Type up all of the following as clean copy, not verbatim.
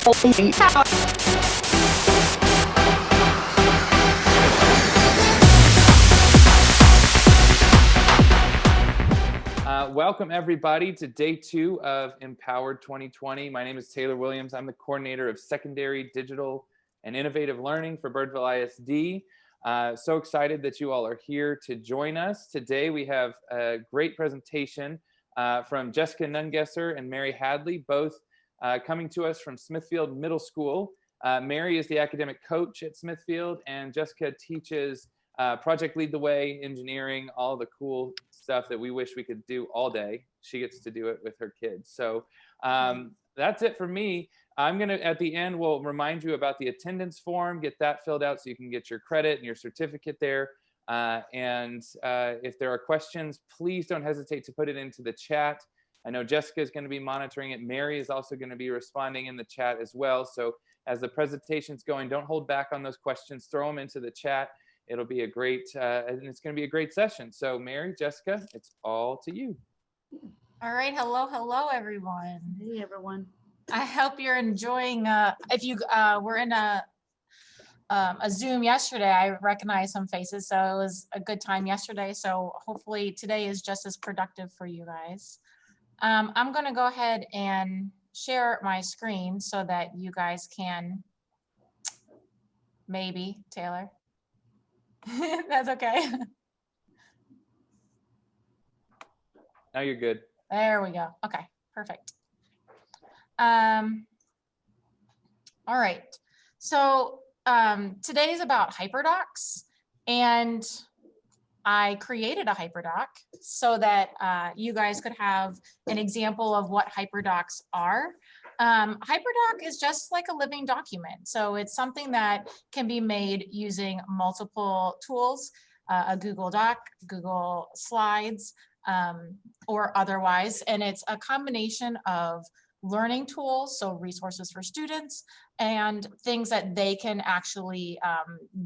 Welcome everybody to day 2 of Empowered 2020. My name is Taylor Williams. I'm the coordinator of secondary digital and innovative learning for Birdville ISD. So excited that you all are here to join us. Today we have a great presentation from Jessica Nungesser and Mary Hadley, both coming to us from Smithfield Middle School. Mary is the academic coach at Smithfield, and Jessica teaches Project Lead the Way, engineering, all the cool stuff that we wish we could do all day. She gets to do it with her kids. So that's it for me. I'm gonna, at the end, we'll remind you about the attendance form, get that filled out so you can get your credit and your certificate there. If there are questions, please don't hesitate to put it into the chat. I know Jessica is gonna be monitoring it. Mary is also gonna be responding in the chat as well. So as the presentation's going, don't hold back on those questions, throw them into the chat. It'll be a great, and it's going to be a great session. So Mary, Jessica, it's all to you. All right. Hello, everyone. Hey, everyone. I hope you're enjoying, if you were in a Zoom yesterday, I recognized some faces, so it was a good time yesterday. So hopefully today is just as productive for you guys. I'm going to go ahead and share my screen so that you guys can, maybe, Taylor. That's okay. Now you're good. There we go. Okay, perfect. All right. So today is about Hyperdocs, and I created a Hyperdoc so that you guys could have an example of what Hyperdocs are. Hyperdoc is just like a living document. So it's something that can be made using multiple tools, a Google Doc, Google Slides, or otherwise. And it's a combination of learning tools, so resources for students, and things that they can actually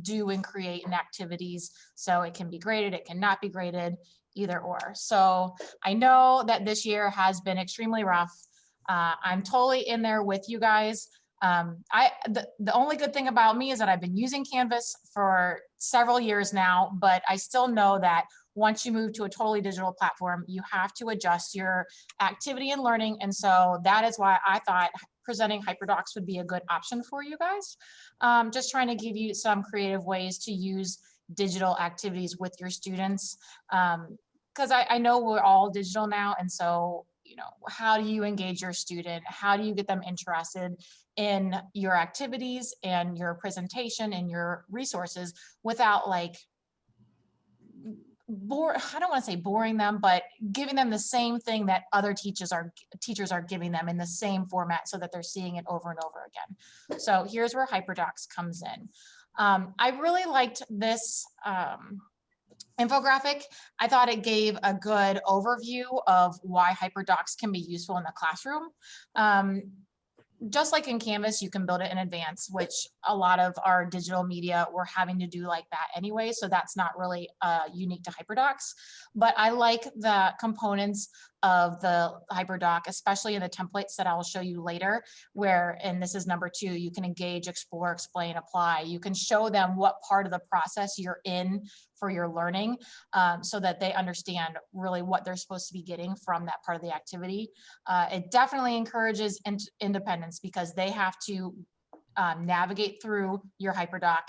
do and create in activities. So it can be graded, it cannot be graded, either or. So I know that this year has been extremely rough. I'm totally in there with you guys. The only good thing about me is that I've been using Canvas for several years now, but I still know that once you move to a totally digital platform, you have to adjust your activity and learning. And so that is why I thought presenting Hyperdocs would be a good option for you guys. Just trying to give you some creative ways to use digital activities with your students. Because I know we're all digital now. And so, you know, how do you engage your student? How do you get them interested in your activities and your presentation and your resources without, like, I don't want to say boring them, but giving them the same thing that other teachers are giving them in the same format so that they're seeing it over and over again. So here's where Hyperdocs comes in. I really liked this infographic. I thought it gave a good overview of why Hyperdocs can be useful in the classroom. Just like in Canvas, you can build it in advance, which a lot of our digital media were having to do like that anyway. So that's not really unique to Hyperdocs. But I like the components of the Hyperdoc, especially in the templates that I'll show you later, where, and this is number 2, you can engage, explore, explain, apply. You can show them what part of the process you're in for your learning, so that they understand really what they're supposed to be getting from that part of the activity. It definitely encourages independence because they have to navigate through your Hyperdoc,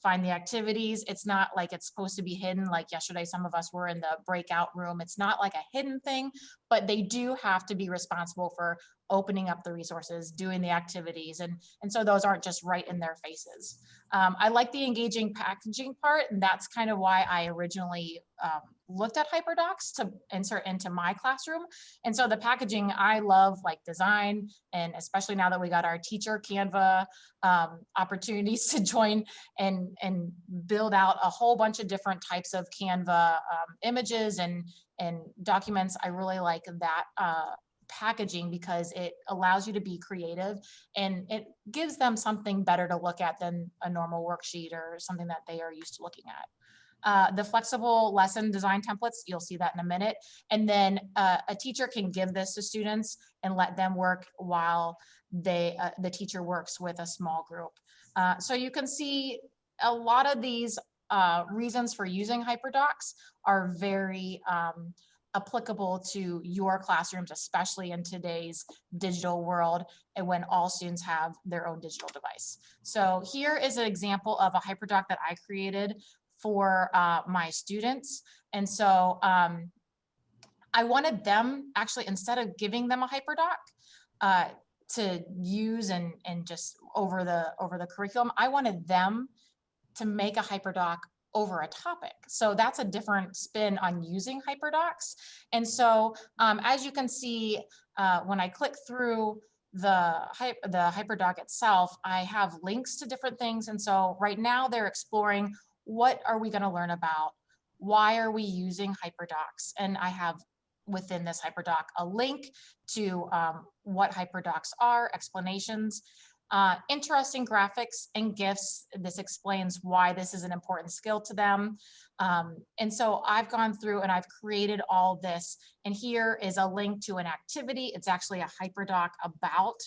find the activities. It's not like it's supposed to be hidden. Like yesterday, some of us were in the breakout room. It's not like a hidden thing, but they do have to be responsible for opening up the resources, doing the activities. And so those aren't just right in their faces. I like the engaging packaging part, and that's kind of why I originally looked at Hyperdocs to insert into my classroom. And so the packaging, I love, like design, and especially now that we got our teacher Canva opportunities to join and build out a whole bunch of different types of Canva images and documents. I really like that packaging because it allows you to be creative and it gives them something better to look at than a normal worksheet or something that they are used to looking at. The flexible lesson design templates, you'll see that in a minute. And then a teacher can give this to students and let them work while the teacher works with a small group. So you can see a lot of these reasons for using Hyperdocs are very applicable to your classrooms, especially in today's digital world and when all students have their own digital device. So here is an example of a Hyperdoc that I created for my students. And so I wanted them, actually, instead of giving them a Hyperdoc to use and just over the curriculum, I wanted them to make a Hyperdoc over a topic. So that's a different spin on using Hyperdocs. And so as you can see, when I click through the Hyperdoc itself, I have links to different things. And so right now they're exploring, what are we going to learn about? Why are we using Hyperdocs? And I have within this Hyperdoc a link to what Hyperdocs are, explanations, interesting graphics and GIFs. This explains why this is an important skill to them. And so I've gone through and I've created all this. And here is a link to an activity. It's actually a Hyperdoc about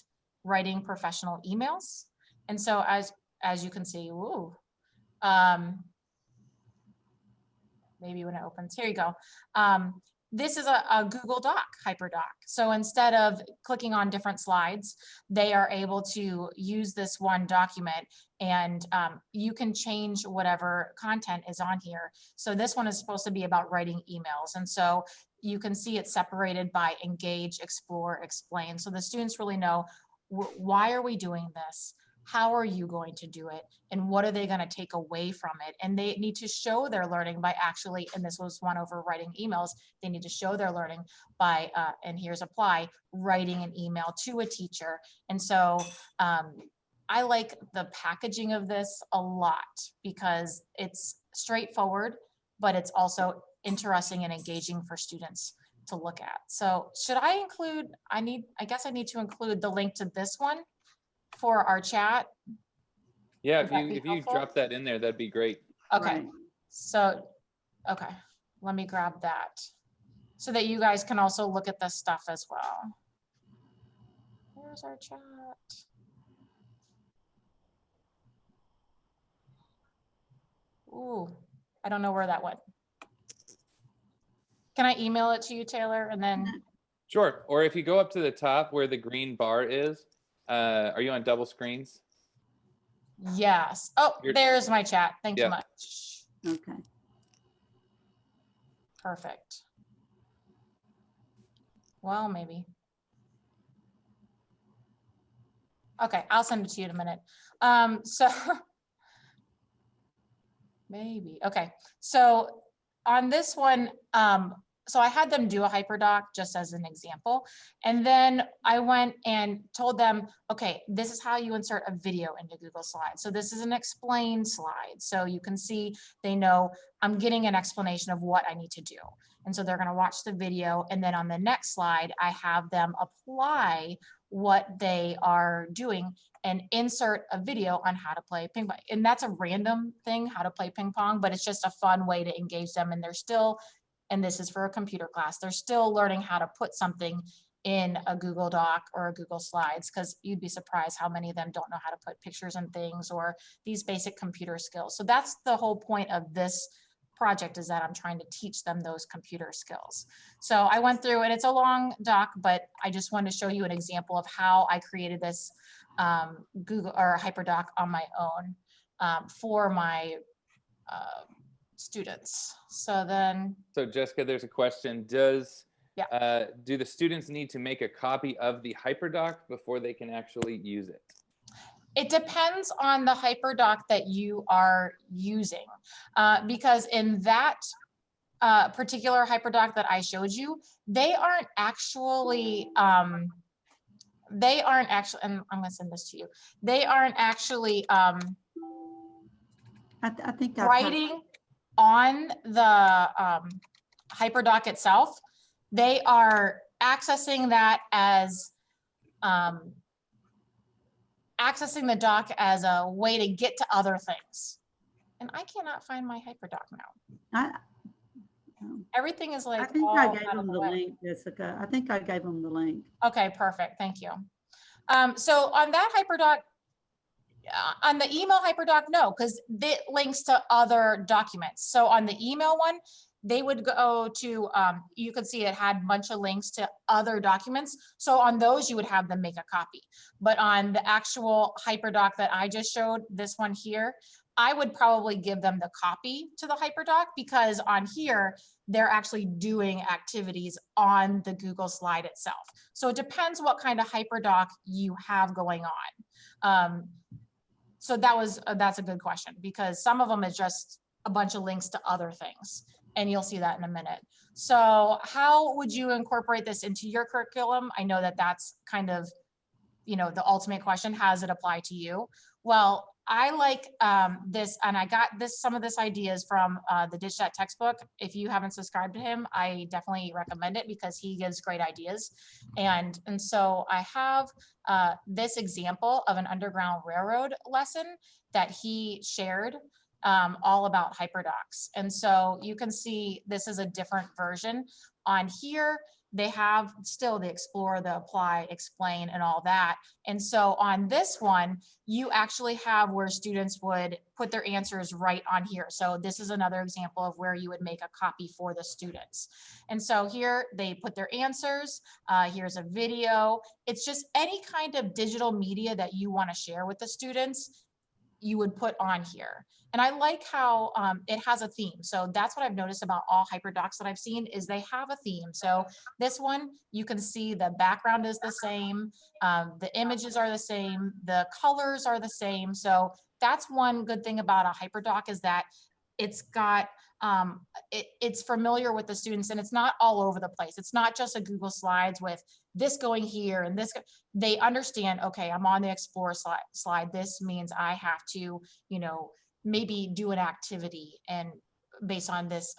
writing professional emails. And so as you can see, ooh, maybe when it opens, here you go. This is a Google Doc, Hyperdoc. So instead of clicking on different slides, they are able to use this one document, and you can change whatever content is on here. So this one is supposed to be about writing emails. And so you can see it's separated by engage, explore, explain. So the students really know, why are we doing this? How are you going to do it? And what are they going to take away from it? And they need to show their learning by actually, and this was one over writing emails, they need to show their learning by, and here's apply, writing an email to a teacher. And so I like the packaging of this a lot because it's straightforward, but it's also interesting and engaging for students to look at. So should I include, I guess I need to include the link to this one for our chat. Yeah, if you drop that in there, that'd be great. Okay. Right. So, okay, let me grab that so that you guys can also look at this stuff as well. Where's our chat? Ooh, I don't know where that went. Can I email it to you, Taylor? And then. Sure. Or if you go up to the top where the green bar is, are you on double screens? Yes. Oh, there's my chat. Thank you much. Okay. Perfect. Well, maybe. Okay, I'll send it to you in a minute. So maybe. Okay. So on this one, so I had them do a Hyperdoc just as an example. And then I went and told them, okay, this is how you insert a video into Google Slides. So this is an explain slide. So you can see, they know I'm getting an explanation of what I need to do. And so they're going to watch the video. And then on the next slide, I have them apply what they are doing and insert a video on how to play ping pong. And that's a random thing, how to play ping pong, but it's just a fun way to engage them. And they're still, and this is for a computer class, they're still learning how to put something in a Google Doc or a Google Slides, because you'd be surprised how many of them don't know how to put pictures and things or these basic computer skills. So that's the whole point of this project, is that I'm trying to teach them those computer skills. So I went through, and it's a long doc, but I just wanted to show you an example of how I created this Google or Hyperdoc on my own for my students. So then. So Jessica, there's a question. Do the students need to make a copy of the Hyperdoc before they can actually use it? It depends on the Hyperdoc that you are using, because in that particular Hyperdoc that I showed you, they aren't actually, and I'm going to send this to you. They aren't actually I think writing on the Hyperdoc itself. They are accessing that as accessing the doc as a way to get to other things. And I cannot find my Hyperdoc now. I, Everything is like I think all I out gave of them the the way. link, Jessica. I think I gave them the link. Okay, perfect. Thank you. So on that Hyperdoc, on the email Hyperdoc, no, because it links to other documents. So on the email one, they would go to, you could see it had a bunch of links to other documents. So on those, you would have them make a copy. But on the actual Hyperdoc that I just showed, this one here, I would probably give them the copy to the Hyperdoc, because on here, they're actually doing activities on the Google slide itself. So it depends what kind of Hyperdoc you have going on. So that's a good question, because some of them is just a bunch of links to other things, and you'll see that in a minute. So how would you incorporate this into your curriculum? I know that that's kind of, you know, the ultimate question. How does it apply to you? Well, I like this, and I got some of this ideas from the DigStat textbook. If you haven't subscribed to him, I definitely recommend it, because he gives great ideas. And so I have this example of an Underground Railroad lesson that he shared, all about Hyperdocs. And so you can see this is a different version. On here, they have still the explore, the apply, explain, and all that. And so on this one, you actually have where students would put their answers right on here. So this is another example of where you would make a copy for the students. And so here they put their answers. Here's a video. It's just any kind of digital media that you want to share with the students, you would put on here. And I like how it has a theme. So that's what I've noticed about all Hyperdocs that I've seen, is they have a theme. So this one, you can see the background is the same. The images are the same. The colors are the same. So that's one good thing about a Hyperdoc, is that it's got, it's familiar with the students, and it's not all over the place. It's not just a Google Slides with this going here and this. They understand, okay, I'm on the Explore slide. This means I have to, you know, maybe do an activity and based on this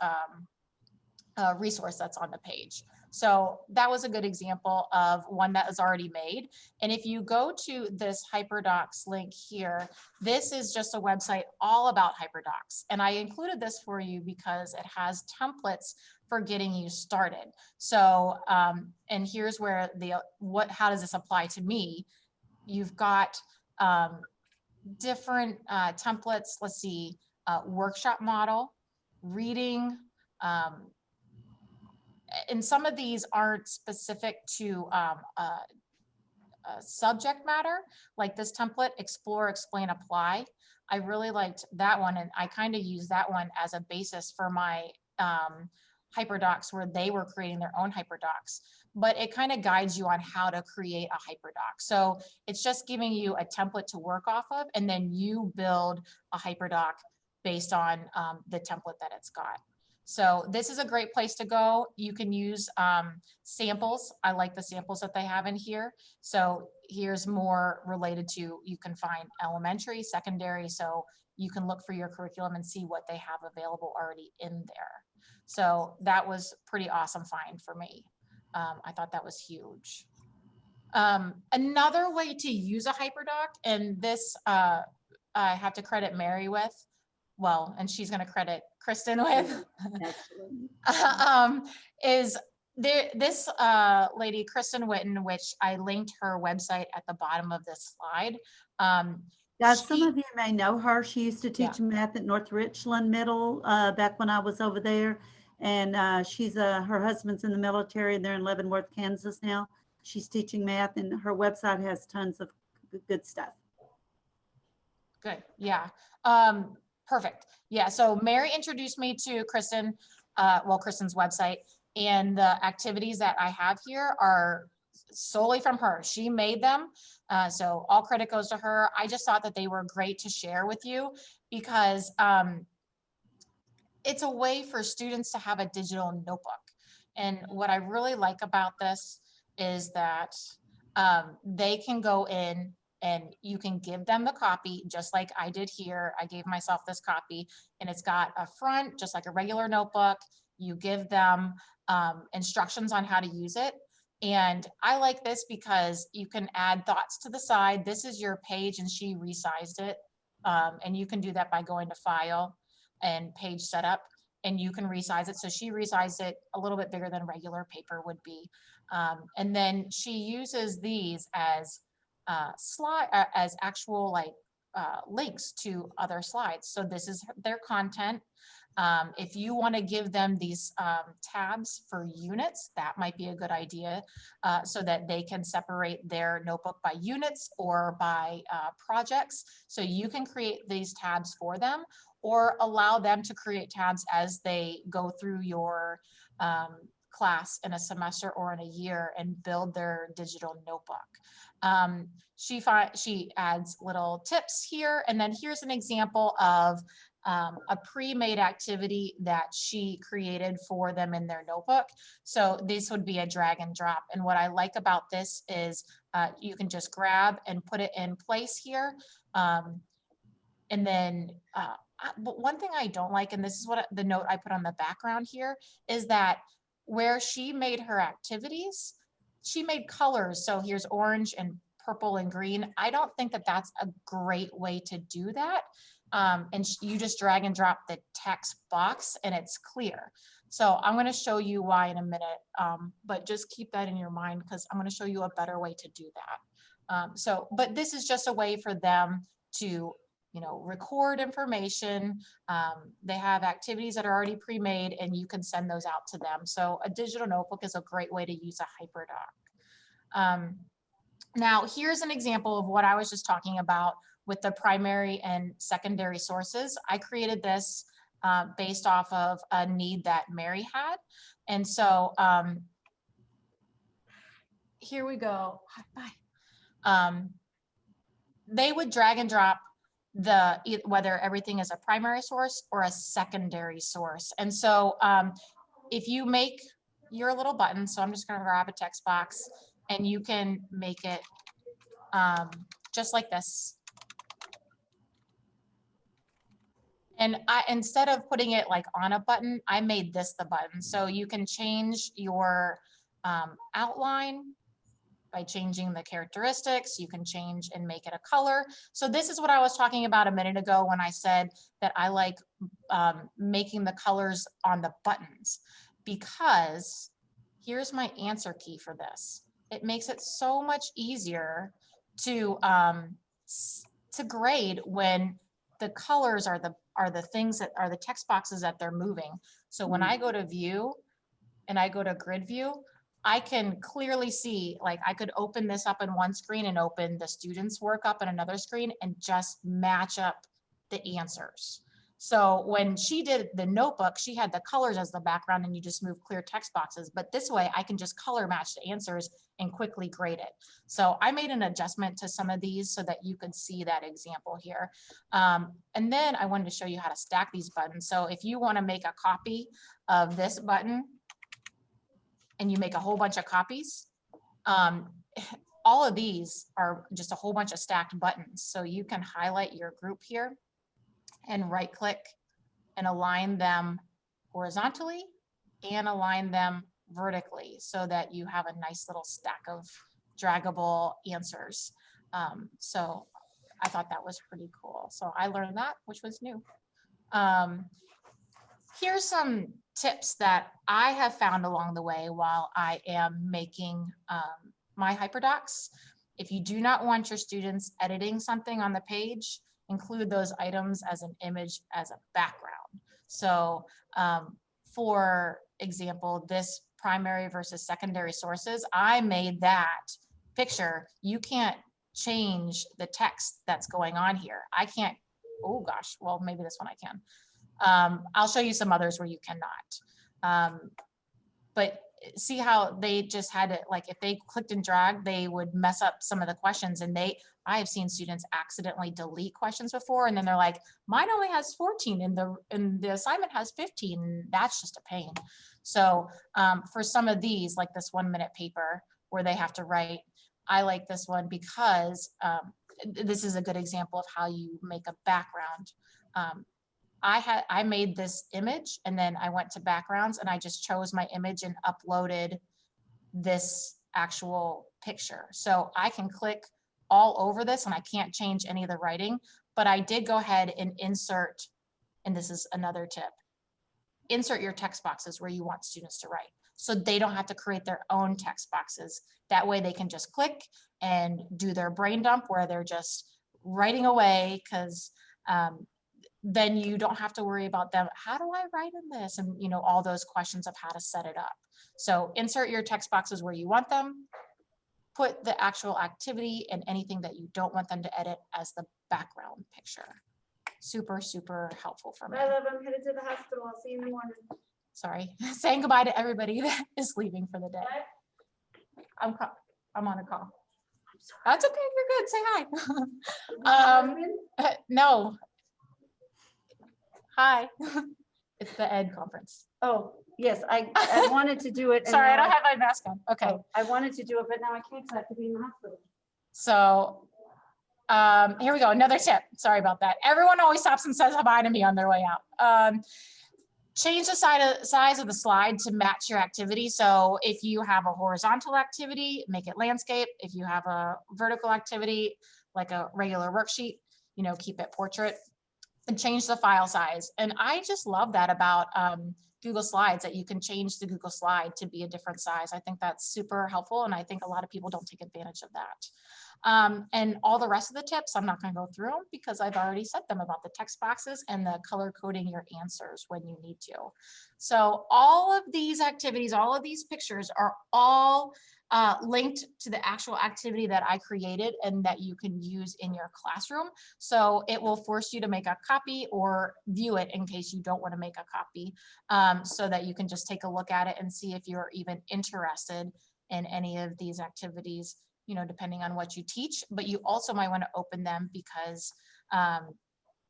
resource that's on the page. So that was a good example of one that is already made. And if you go to this Hyperdocs link here, this is just a website all about Hyperdocs. And I included this for you because it has templates for getting you started. So, and here's where how does this apply to me? You've got different templates. Let's see, workshop model, reading, and some of these aren't specific to subject matter, like this template, explore, explain, apply. I really liked that one, and I kind of use that one as a basis for my Hyperdocs, where they were creating their own Hyperdocs. But it kind of guides you on how to create a Hyperdoc. So it's just giving you a template to work off of, and then you build a Hyperdoc based on the template that it's got. So this is a great place to go. You can use samples. I like the samples that they have in here. So here's more related to, you can find elementary, secondary. So you can look for your curriculum and see what they have available already in there. So that was pretty awesome find for me. I thought that was huge. Another way to use a Hyperdoc, and this I have to credit Mary with, well, and she's going to credit Kristen with, is there, this lady, Kristen Witten, which I linked her website at the bottom of this slide. Guys, some of you may know her. She used to teach math at North Richland Middle back when I was over there. And she's her husband's in the military, and they're in Leavenworth, Kansas now. She's teaching math, and her website has tons of good stuff. Good, yeah. Perfect. Yeah, so Mary introduced me to Kristen, well, Kristen's website, and the activities that I have here are solely from her. She made them, so all credit goes to her. I just thought that they were great to share with you, because it's a way for students to have a digital notebook. And what I really like about this is that they can go in and you can give them the copy, just like I did here. I gave myself this copy, and it's got a front, just like a regular notebook. You give them instructions on how to use it. And I like this because you can add thoughts to the side. This is your page, and she resized it. And you can do that by going to File and Page Setup. and you can resize it. So she resized it a little bit bigger than regular paper would be. And then she uses these as as actual like links to other slides. So this is their content. If you want to give them these tabs for units, that might be a good idea so that they can separate their notebook by units or by projects. So you can create these tabs for them or allow them to create tabs as they go through your class in a semester or in a year and build their digital notebook. She adds little tips here, and then here's an example of a pre-made activity that she created for them in their notebook. So this would be a drag and drop. And what I like about this is you can just grab and put it in place here. And then but one thing I don't like, and this is what the note I put on the background here, is that where she made her activities, she made colors. So here's orange and purple and green. I don't think that that's a great way to do that. And you just drag and drop the text box and it's clear. So I'm going to show you why in a minute, but just keep that in your mind because I'm going to show you a better way to do that. But this is just a way for them to, record information. They have activities that are already pre-made and you can send those out to them. So a digital notebook is a great way to use a Hyperdoc. Now, here's an example of what I was just talking about with the primary and secondary sources. I created this based off of a need that Mary had. And so here we go. Bye. They would drag and drop whether everything is a primary source or a secondary source. And so if you make your little button, so I'm just going to grab a text box and you can make it just like this. And instead of putting it like on a button, I made this the button. So you can change your outline by changing the characteristics. You can change and make it a color. So this is what I was talking about a minute ago when I said that I like making the colors on the buttons, because here's my answer key for this. It makes it so much easier to grade when the colors are the things that are the text boxes that they're moving. So when I go to view and I go to grid view, I can clearly see, like I could open this up in one screen and open the students' work up in another screen and just match up the answers. So when she did the notebook, she had the colors as the background and you just move clear text boxes. But this way I can just color match the answers and quickly grade it. So I made an adjustment to some of these so that you could see that example here. And then I wanted to show you how to stack these buttons. So if you want to make a copy of this button and you make a whole bunch of copies, all of these are just a whole bunch of stacked buttons. So you can highlight your group here and right click and align them horizontally and align them vertically so that you have a nice little stack of draggable answers. So I thought that was pretty cool. So I learned that, which was new. Here's some tips that I have found along the way while I am making my Hyperdocs. If you do not want your students editing something on the page, include those items as an image as a background. So for example, this primary versus secondary sources, I made that picture. You can't change the text that's going on here. I can't, oh gosh, well, maybe this one I can. I'll show you some others where you cannot. But see how they just had it, like if they clicked and dragged, they would mess up some of the questions. And I have seen students accidentally delete questions before, and then they're like, mine only has 14 and the assignment has 15. And that's just a pain. So for some of these, like this 1 minute paper where they have to write, I like this one because this is a good example of how you make a background. I made this image and then I went to backgrounds and I just chose my image and uploaded this actual picture. So I can click all over this and I can't change any of the writing, but I did go ahead and insert, and this is another tip. insert your text boxes where you want students to write. So they don't have to create their own text boxes. That way they can just click and do their brain dump where they're just writing away, because then you don't have to worry about them. How do I write in this? And you know, all those questions of how to set it up. So insert your text boxes where you want them, put the actual activity and anything that you don't want them to edit as the background picture. Super, super helpful for me. Bye, love. I'm headed to the hospital. I'll see you in the morning. Sorry, saying goodbye to everybody that is leaving for the day. I'm on a call. That's okay, you're good, say hi. No. Hi, it's the ED conference. Oh, yes, I wanted to do it. and Sorry, I now don't have my mask on. Okay. I wanted to do it, but now I can't because I have to be in the hospital. So here we go, another tip. Sorry about that. Everyone always stops and says hi to me on their way out. Change the size of the slide to match your activity. So if you have a horizontal activity, make it landscape. If you have a vertical activity, like a regular worksheet, you know, keep it portrait, and change the file size. And I just love that about Google Slides, that you can change the Google slide to be a different size. I think that's super helpful. And I think a lot of people don't take advantage of that. And all the rest of the tips, I'm not going to go through them because I've already said them about the text boxes and the color coding your answers when you need to. So all of these activities, all of these pictures are all linked to the actual activity that I created and that you can use in your classroom. So it will force you to make a copy or view it in case you don't want to make a copy, so that you can just take a look at it and see if you're even interested in any of these activities, you know, depending on what you teach. But you also might want to open them because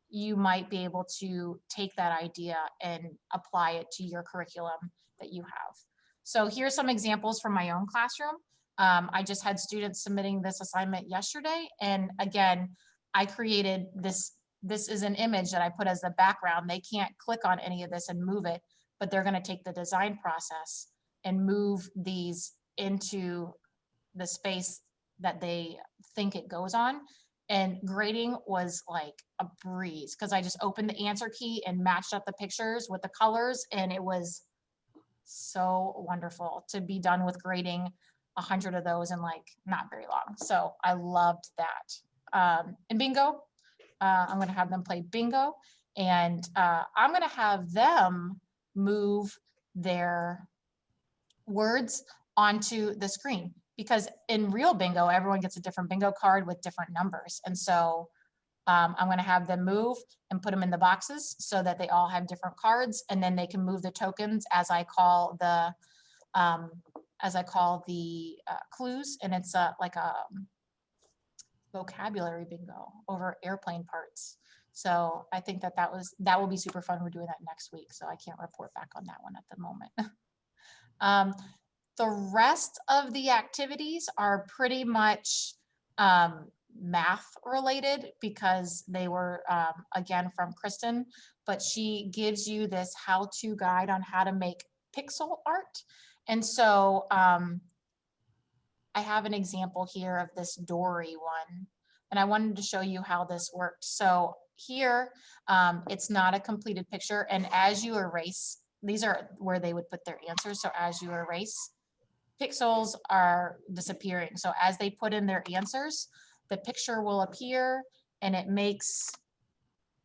you might be able to take that idea and apply it to your curriculum that you have. So here's some examples from my own classroom. I just had students submitting this assignment yesterday. And again, I created this. This is an image that I put as the background. They can't click on any of this and move it, but they're going to take the design process and move these into the space that they think it goes on. And grading was like a breeze because I just opened the answer key and matched up the pictures with the colors, and it was so wonderful to be done with grading 100 of those in like not very long. So I loved that. And bingo, I'm going to have them play bingo, and I'm going to have them move their words onto the screen, because in real bingo, everyone gets a different bingo card with different numbers. And so I'm going to have them move and put them in the boxes so that they all have different cards, and then they can move the tokens as I call the clues. And it's like a vocabulary bingo over airplane parts. So I think that will be super fun. We're doing that next week, so I can't report back on that one at the moment. The rest of the activities are pretty much math related because they were, again, from Kristen, but she gives you this how-to guide on how to make pixel art. And so I have an example here of this Dory one, and I wanted to show you how this worked. So here, it's not a completed picture, and as you erase, these are where they would put their answers. So as you erase, pixels are disappearing. So as they put in their answers, the picture will appear and it makes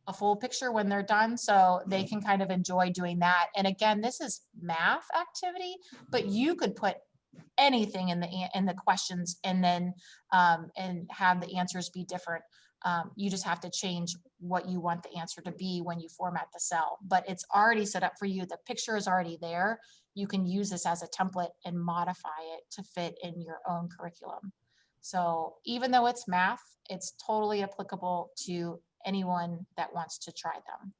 a full picture when they're done. So they can kind of enjoy doing that. And again, this is math activity, but you could put anything in the questions and then and have the answers be different. You just have to change what you want the answer to be when you format the cell, but it's already set up for you. The picture is already there. You can use this as a template and modify it to fit in your own curriculum. So even though it's math, it's totally applicable to anyone that wants to try them.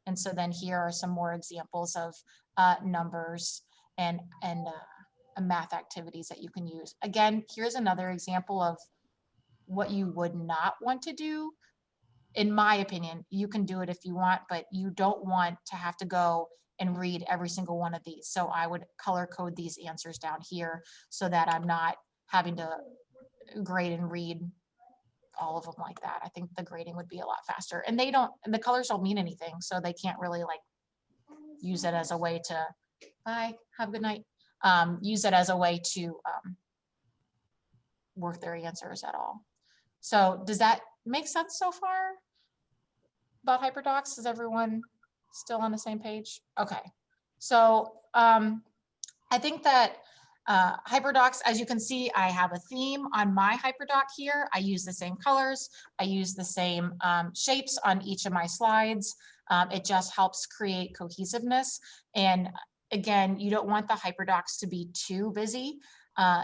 And so then here are some more examples of numbers and math activities that you can use. Again, here's another example of what you would not want to do. In my opinion, you can do it if you want, but you don't want to have to go and read every single one of these. So I would color code these answers down here so that I'm not having to grade and read all of them like that. I think the grading would be a lot faster, and the colors don't mean anything, so they can't really like use it as a way to, bye, have a good night. Use it as a way to work their answers at all. So does that make sense so far about Hyperdocs? Is everyone still on the same page? Okay. So I think that Hyperdocs, as you can see, I have a theme on my Hyperdoc here. I use the same colors. I use the same shapes on each of my slides. It just helps create cohesiveness. And again, you don't want the Hyperdocs to be too busy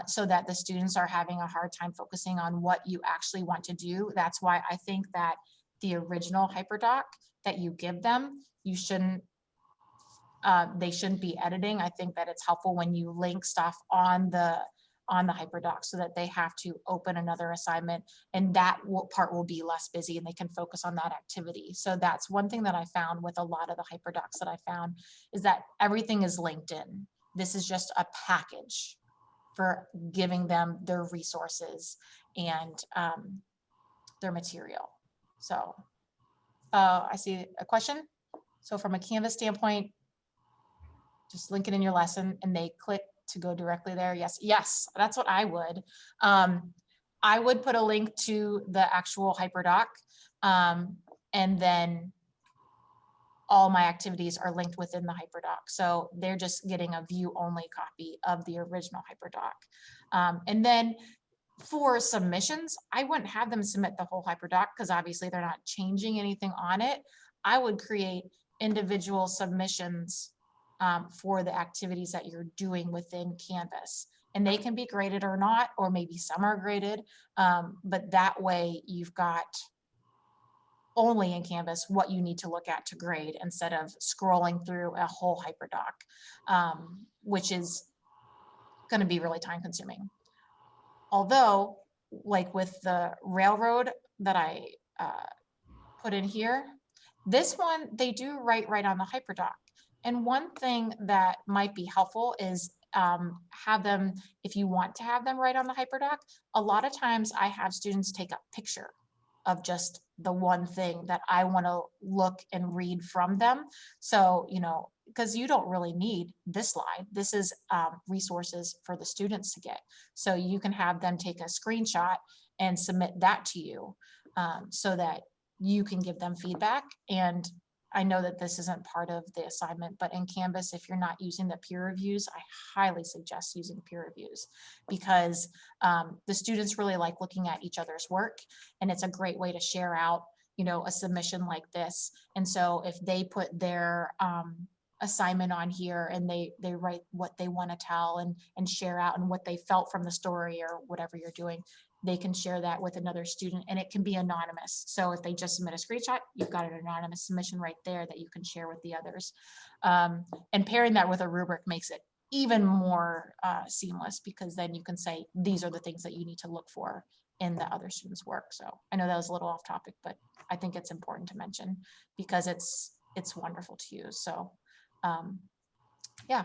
so that the students are having a hard time focusing on what you actually want to do. That's why I think that the original Hyperdoc that you give them, you shouldn't they shouldn't be editing. I think that it's helpful when you link stuff on the Hyperdoc so that they have to open another assignment, and that part will be less busy and they can focus on that activity. So that's one thing that I found with a lot of the Hyperdocs that I found is that everything is linked in. This is just a package for giving them their resources and their material. So I see a question. So from a Canvas standpoint, just link it in your lesson and they click to go directly there. Yes, yes, that's what I would. I would put a link to the actual Hyperdoc, and then all my activities are linked within the Hyperdoc. So they're just getting a view only copy of the original Hyperdoc. And then for submissions, I wouldn't have them submit the whole Hyperdoc because obviously they're not changing anything on it. I would create individual submissions for the activities that you're doing within Canvas. And they can be graded or not, or maybe some are graded, but that way you've got only in Canvas what you need to look at to grade instead of scrolling through a whole Hyperdoc, which is going to be really time consuming. Although, like with the railroad that I put in here, this one, they do write right on the Hyperdoc. And one thing that might be helpful is have them, if you want to have them write on the Hyperdoc, a lot of times I have students take a picture of just the one thing that I want to look and read from them. So, you know, because you don't really need this slide. This is resources for the students to get. So you can have them take a screenshot and submit that to you so that you can give them feedback. And I know that this isn't part of the assignment, but in Canvas, if you're not using the peer reviews, I highly suggest using peer reviews because the students really like looking at each other's work, and it's a great way to share out, you know, a submission like this. And so if they put their assignment on here and they write what they want to tell and share out and what they felt from the story or whatever you're doing, they can share that with another student, and it can be anonymous. So if they just submit a screenshot, you've got an anonymous submission right there that you can share with the others. And pairing that with a rubric makes it even more seamless because then you can say, these are the things that you need to look for in the other students' work. So I know that was a little off topic, but I think it's important to mention because it's wonderful to use. So yeah.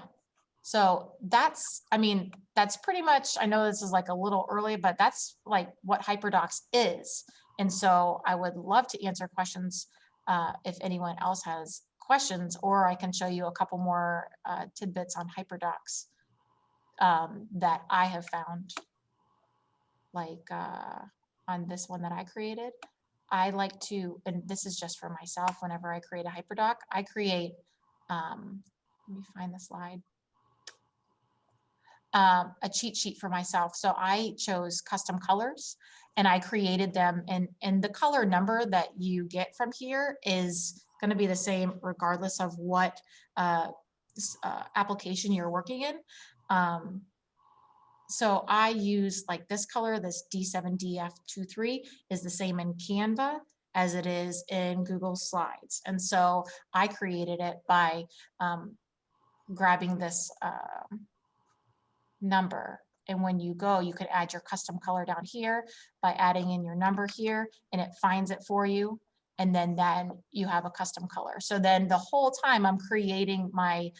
So that's, I mean, that's pretty much, I know this is like a little early, but that's like what Hyperdocs is. And so I would love to answer questions if anyone else has questions, or I can show you a couple more tidbits on Hyperdocs that I have found, like on this one that I created. I like to, and this is just for myself, whenever I create a Hyperdoc, I create, let me find the slide. A cheat sheet for myself. So I chose custom colors and I created them, and the color number that you get from here is going to be the same regardless of what application you're working in. So I use like this color, this D7DF23 is the same in Canva as it is in Google Slides. And so I created it by grabbing this number, and when you go, you could add your custom color down here by adding in your number here, and it finds it for you, and then you have a custom color. So then the whole time I'm creating my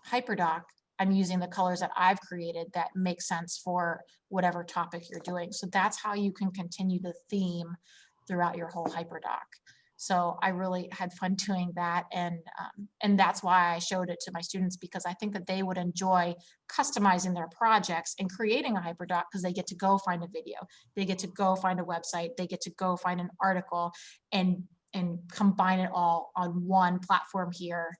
Hyperdoc, I'm using the colors that I've created that make sense for whatever topic you're doing. So that's how you can continue the theme throughout your whole Hyperdoc. So I really had fun doing that. And that's why I showed it to my students, because I think that they would enjoy customizing their projects and creating a Hyperdoc, because they get to go find a video, they get to go find a website, they get to go find an article and combine it all on one platform here,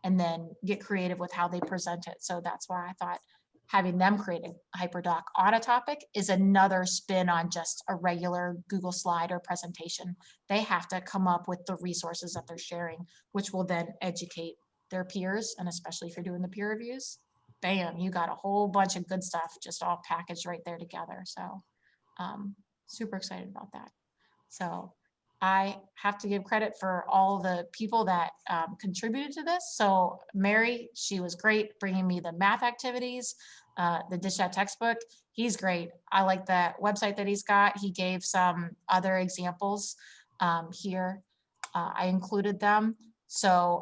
and then get creative with how they present it. So that's why I thought having them create a Hyperdoc on a topic is another spin on just a regular Google slide or presentation. They have to come up with the resources that they're sharing, which will then educate their peers. And especially if you're doing the peer reviews, bam, you got a whole bunch of good stuff just all packaged right there together. So super excited about that. So I have to give credit for all the people that contributed to this. So Mary, she was great bringing me the math activities, the Dish That textbook. He's great. I like that website that he's got. He gave some other examples here. I included them. So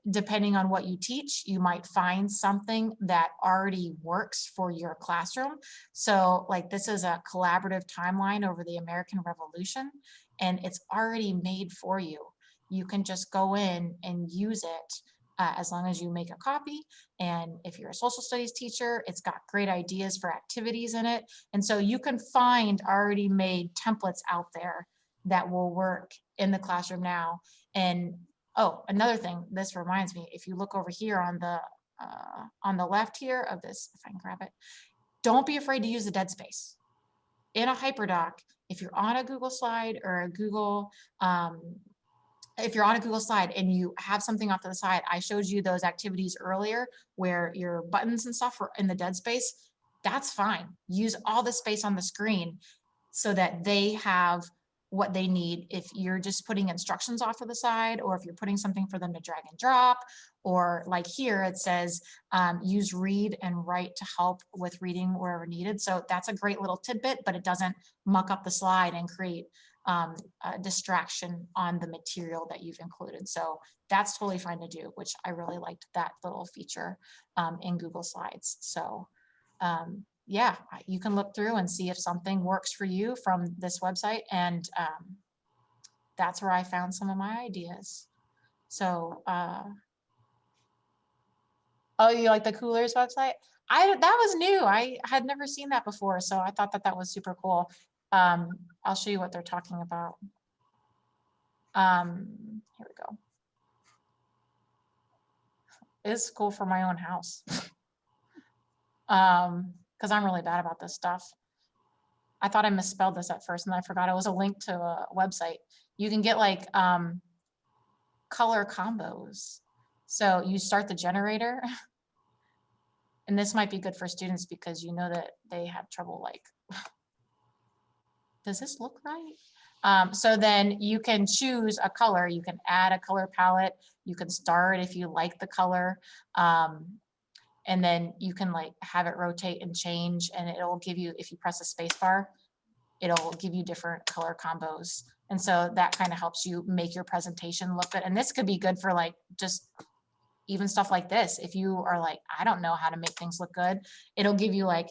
depending on what you teach, you might find something that already works for your classroom. So like this is a collaborative timeline over the American Revolution, and it's already made for you. You can just go in and use it as long as you make a copy. And if you're a social studies teacher, it's got great ideas for activities in it. And so you can find already made templates out there that will work in the classroom now. And oh, another thing, this reminds me, if you look over here on the left here of this, if I can grab it, don't be afraid to use the dead space. In a Hyperdoc, if you're on a Google slide or a Google, if you're on a Google slide and you have something off to the side, I showed you those activities earlier where your buttons and stuff are in the dead space. That's fine. Use all the space on the screen so that they have what they need. If you're just putting instructions off to the side, or if you're putting something for them to drag and drop, or like here it says use read and write to help with reading wherever needed. So that's a great little tidbit, but it doesn't muck up the slide and create a distraction on the material that you've included. So that's totally fine to do, which I really liked that little feature in Google Slides. So yeah, you can look through and see if something works for you from this website. And that's where I found some of my ideas. So, oh, you like the Coolers website? That was new. I had never seen that before. So I thought that that was super cool. I'll show you what they're talking about. Here we go. It's cool for my own house. Because I'm really bad about this stuff. I thought I misspelled this at first and I forgot it was a link to a website. You can get like color combos. So you start the generator, and this might be good for students because you know that they have trouble like, does this look right? So then you can choose a color, you can add a color palette, you can start if you like the color. And then you can like have it rotate and change, and it'll give you, if you press a space bar, it'll give you different color combos. And so that kind of helps you make your presentation look good. And this could be good for like just even stuff like this. If you are like, I don't know how to make things look good, it'll give you like,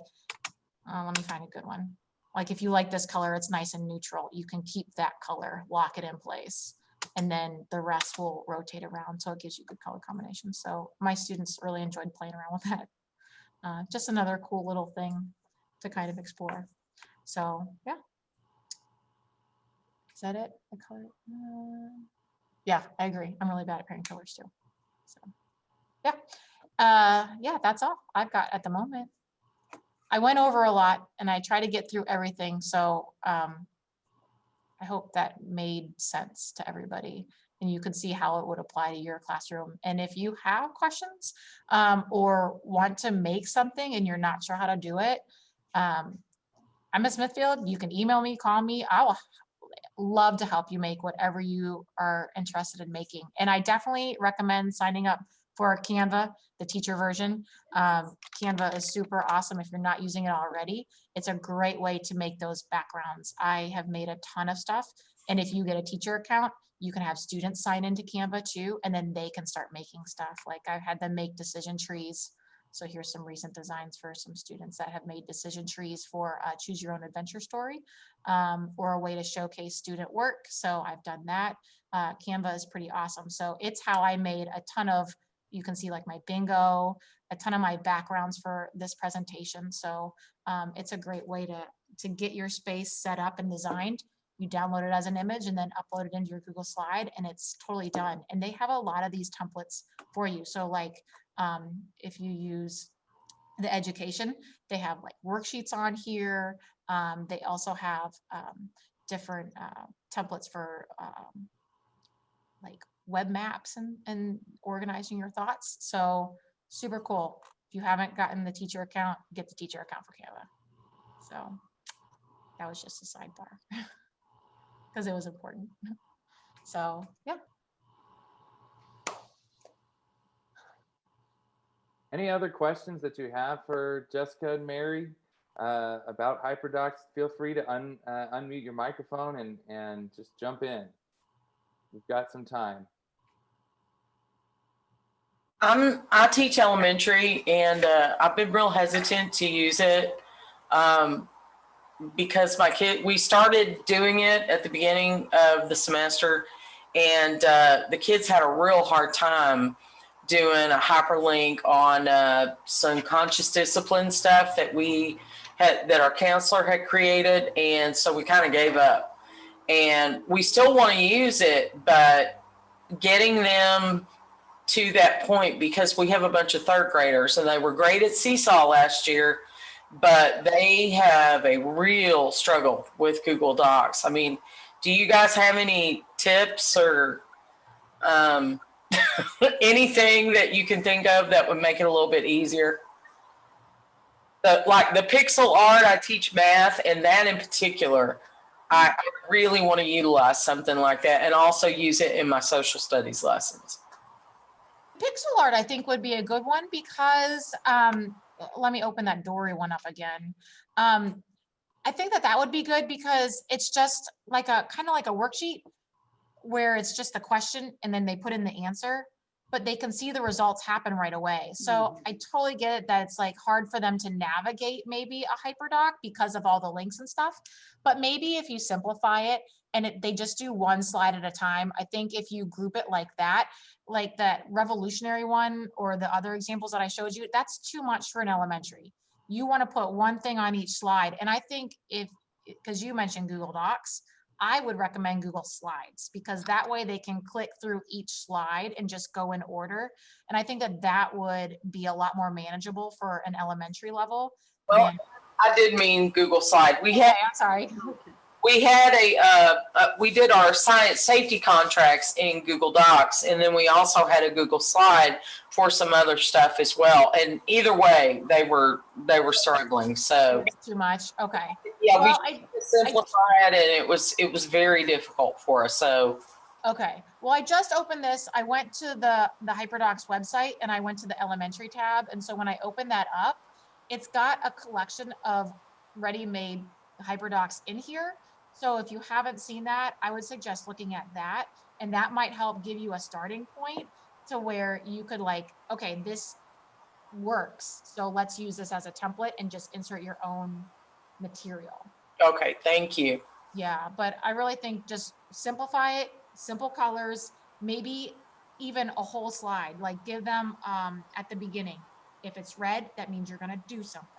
let me find a good one. Like if you like this color, it's nice and neutral, you can keep that color, lock it in place, and then the rest will rotate around. So it gives you good color combinations. So my students really enjoyed playing around with that. Just another cool little thing to kind of explore. So yeah. Is that it? The color? Yeah, I agree. I'm really bad at pairing colors too. So yeah. Yeah, that's all I've got at the moment. I went over a lot and I try to get through everything. So I hope that made sense to everybody and you could see how it would apply to your classroom. And if you have questions or want to make something and you're not sure how to do it, I'm at Smithfield. You can email me, call me. I will love to help you make whatever you are interested in making. And I definitely recommend signing up for Canva, the teacher version. Canva is super awesome if you're not using it already. It's a great way to make those backgrounds. I have made a ton of stuff. And if you get a teacher account, you can have students sign into Canva too, and then they can start making stuff. Like I've had them make decision trees. So here's some recent designs for some students that have made decision trees for choose your own adventure story, or a way to showcase student work. So I've done that. Canva is pretty awesome. So it's how I made a ton of, you can see like my bingo, a ton of my backgrounds for this presentation. So it's a great way to get your space set up and designed. You download it as an image and then upload it into your Google Slide, and it's totally done. And they have a lot of these templates for you. So like if you use the education, they have like worksheets on here. They also have different templates for like web maps and organizing your thoughts. So super cool. If you haven't gotten the teacher account, get the teacher account for Canva. So that was just a sidebar because it was important. So yeah. Any other questions that you have for Jessica and Mary about Hyperdocs? Feel free to unmute your microphone and just jump in. We've got some time. I teach elementary, and I've been real hesitant to use it because we started doing it at the beginning of the semester, and the kids had a real hard time doing a hyperlink on some conscious discipline stuff that our counselor had created, and so we kind of gave up. And we still want to use it, but getting them to that point, because we have a bunch of third graders and they were great at Seesaw last year, but they have a real struggle with Google Docs. I mean, do you guys have any tips or anything that you can think of that would make it a little bit easier? Like the pixel art, I teach math, and that in particular, I really want to utilize something like that and also use it in my social studies lessons. Pixel art, I think, would be a good one because let me open that Dory one up again. I think that would be good because it's just like kind of like a worksheet where it's just a question and then they put in the answer, but they can see the results happen right away. So I totally get it that it's like hard for them to navigate maybe a Hyperdoc because of all the links and stuff. But maybe if you simplify it and they just do one slide at a time, I think if you group it like that revolutionary one or the other examples that I showed you, that's too much for an elementary. You want to put one thing on each slide. And I think because you mentioned Google Docs, I would recommend Google Slides because that way they can click through each slide and just go in order. And I think that would be a lot more manageable for an elementary level. Well, I did mean Google Slide. I'm sorry. We did our science safety contracts in Google Docs, and then we also had a Google Slide for some other stuff as well. And either way, they were struggling. So too much. Okay. Yeah, well, we simplified it, and it was very difficult for us. So okay. Well, I just opened this. I went to the Hyperdocs website and I went to the elementary tab. And so when I opened that up, it's got a collection of ready-made Hyperdocs in here. So if you haven't seen that, I would suggest looking at that, and that might help give you a starting point to where you could like, okay, this works. So let's use this as a template and just insert your own material. Okay, thank you. Yeah, but I really think just simplify it, simple colors, maybe even a whole slide, like give them at the beginning. If it's red, that means you're gonna do something.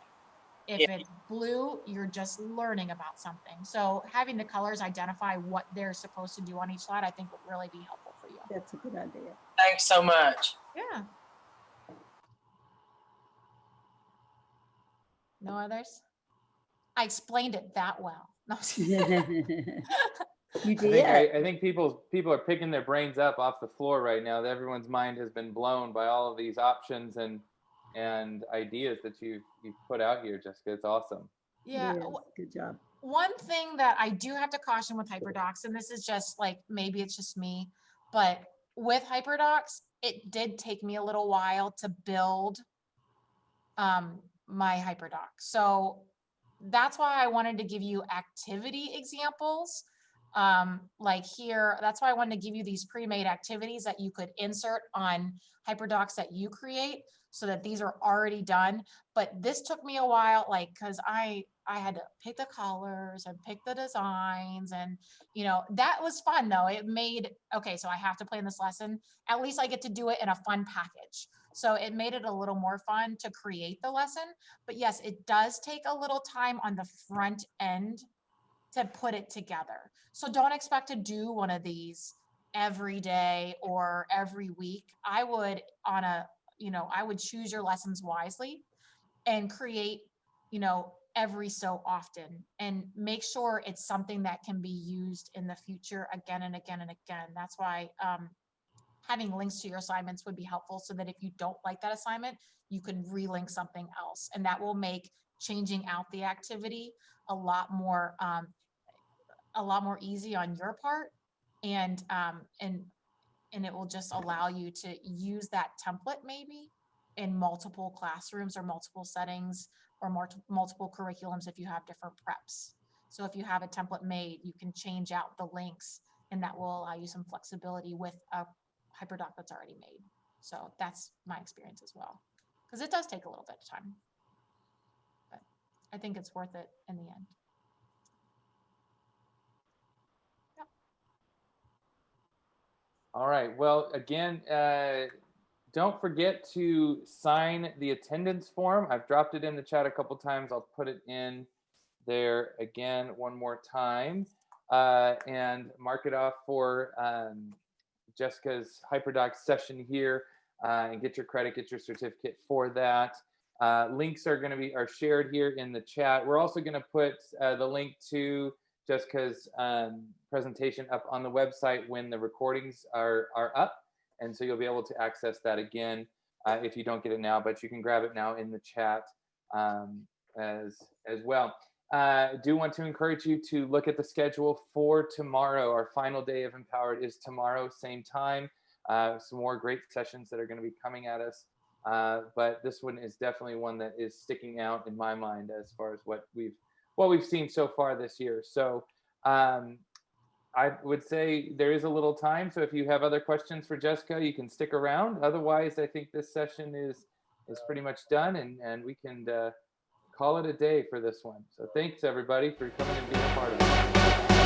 If it's blue, you're just learning about something. So having the colors identify what they're supposed to do on each slide, I think would really be helpful for you. That's a good idea. Thanks so much. Yeah. No others? I explained it that well. No. You did. I think people are picking their brains up off the floor right now. Everyone's mind has been blown by all of these options and ideas that you've put out here, Jessica. It's awesome. Yeah. Yes, good job. One thing that I do have to caution with Hyperdocs, and this is just like, maybe it's just me, but with Hyperdocs, it did take me a little while to build my Hyperdoc. So that's why I wanted to give you activity examples Like here, that's why I wanted to give you these pre-made activities that you could insert on Hyperdocs that you create, so that these are already done. But this took me a while, like, cause I had to pick the colors and pick the designs, and you know, that was fun though. It made, okay, so I have to plan this lesson. At least I get to do it in a fun package. So it made it a little more fun to create the lesson. But yes, it does take a little time on the front end to put it together. So don't expect to do one of these every day or every week. I would on a, you know, I would choose your lessons wisely and create, you know, every so often, and make sure it's something that can be used in the future again and again and again. That's why having links to your assignments would be helpful, so that if you don't like that assignment, you can relink something else, and that will make changing out the activity a lot more easy on your part, and it will just allow you to use that template maybe in multiple classrooms or multiple settings or multiple curriculums if you have different preps. So if you have a template made, you can change out the links, and that will allow you some flexibility with a Hyperdoc that's already made. So that's my experience as well, because it does take a little bit of time, but I think it's worth it in the end. All right. Well, again, don't forget to sign the attendance form. I've dropped it in the chat a couple times. I'll put it in there again one more time, and mark it off for Jessica's Hyperdocs session here, and get your credit, get your certificate for that. Links are going to be shared here in the chat. We're also going to put the link to Jessica's presentation up on the website when the recordings are up, and so you'll be able to access that again if you don't get it now, but you can grab it now in the chat as well. Do want to encourage you to look at the schedule for tomorrow. Our final day of Empowered is tomorrow, same time. Some more great sessions that are going to be coming at us, but this one is definitely one that is sticking out in my mind as far as what we've seen so far this year. So I would say there is a little time, so if you have other questions for Jessica, you can stick around. Otherwise, I think this session is pretty much done, and we can call it a day for this one. So thanks everybody for coming and being a part of it.